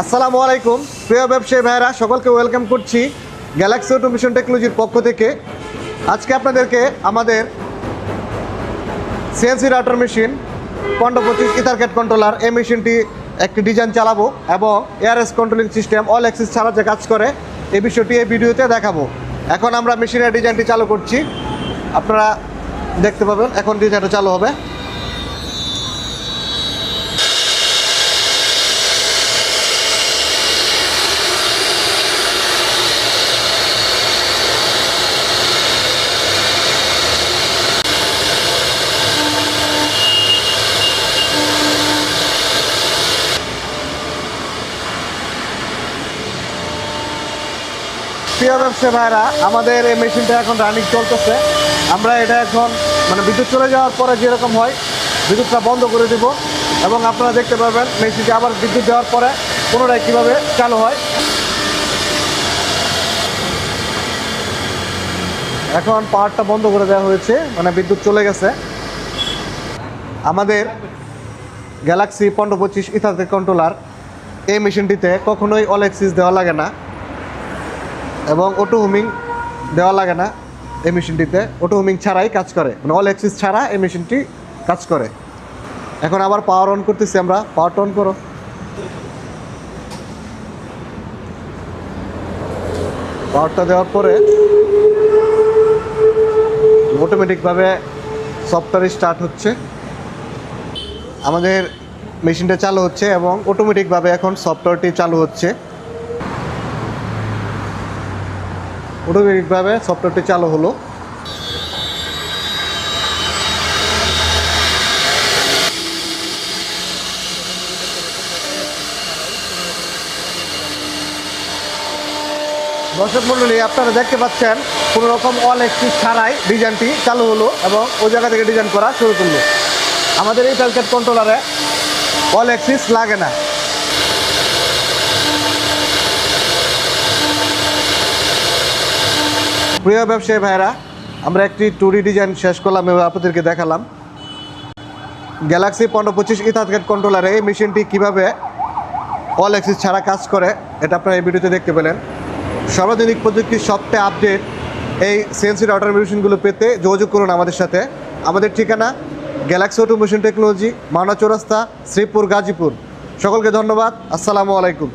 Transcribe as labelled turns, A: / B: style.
A: আসসালামু আলাইকুম প্রিয় ব্যবসায়ী ভাইরা, সকলকে ওয়েলকাম করছি গ্যালাক্সি অটোমেশন টেকনোলজির পক্ষ থেকে। আজকে আপনাদেরকে আমাদের CNC router machine 1525 EtherCAT controller, এই মেশিনটি একটি ডিজাইন চালাবো এবং ARS controlling system all Axis ছাড়া যে কাজ করে এই বিষয়টি এই ভিডিওতে দেখাবো। এখন আমরা মেশিনের ডিজাইনটি চালু করছি, আপনারা দেখতে পাবেন এখন ডিজাইনটা চালু হবে। প্রিয় ব্যবসায়ী ভাইরা, আমাদের এই মেশিনটা এখন রানিং চলতেছে। আমরা এটা এখন বিদ্যুৎ চলে যাওয়ার পরে যেরকম হয় বিদ্যুৎটা বন্ধ করে দেব এবং আপনারা দেখতে পারবেন মেশিনটি আবার বিদ্যুৎ দেওয়ার পরে পুনরায় কীভাবে চালু হয়। এখন পাওয়ারটা বন্ধ করে দেওয়া হয়েছে, বিদ্যুৎ চলে গেছে। আমাদের গ্যালাক্সি 1525 ইথারক্যাট কন্ট্রোলার এই মেশিনটিতে কখনোই অল অ্যাক্সিস দেওয়া লাগে না এবং অটো হুমিং দেওয়া লাগে না। এই মেশিনটিতে অটো হুমিং ছাড়াই কাজ করে, অল অ্যাক্সিস ছাড়া এই মেশিনটি কাজ করে। এখন আবার পাওয়ার অন করতেছি আমরা। পাওয়ারটা অন করো। পাওয়ারটা দেওয়ার পরে অটোমেটিকভাবে সফটওয়্যার স্টার্ট হচ্ছে। আমাদের মেশিনটা চালু হচ্ছে এবং অটোমেটিকভাবে এখন সফটওয়্যারটি চালু হচ্ছে। অটোমেটিকভাবে সফটওয়্যারটি চালু হলো। দর্শক মণ্ডলী, আপনারা দেখতে পাচ্ছেন কোনো রকম অল অ্যাক্সিস ছাড়াই ডিজাইনটি চালু হলো এবং ওই জায়গা থেকে ডিজাইন করা শুরু করলো। আমাদের এই ইথারক্যাট কন্ট্রোলারে অল অ্যাক্সিস লাগে না। প্রিয় ব্যবসায়ী ভাইরা, আমরা একটি 2D ডিজাইন শেষ করলাম এবং আপনাদেরকে দেখালাম গ্যালাক্সি 1525 ইথারক্যাট কন্ট্রোলারে এই মেশিনটি কীভাবে অল অ্যাক্সিস ছাড়া কাজ করে, এটা আপনারা এই ভিডিওতে দেখতে পেলেন। সর্বাধুনিক প্রযুক্তির সবচেয়ে আপডেট এই সিএনসি রাউটার মেশিনগুলো পেতে যোগাযোগ করুন আমাদের সাথে। আমাদের ঠিকানা গ্যালাক্সি অটোমেশন টেকনোলজি, মাওনা চৌরাস্তা, শ্রীপুর, গাজীপুর। সকলকে ধন্যবাদ। আসসালামু আলাইকুম।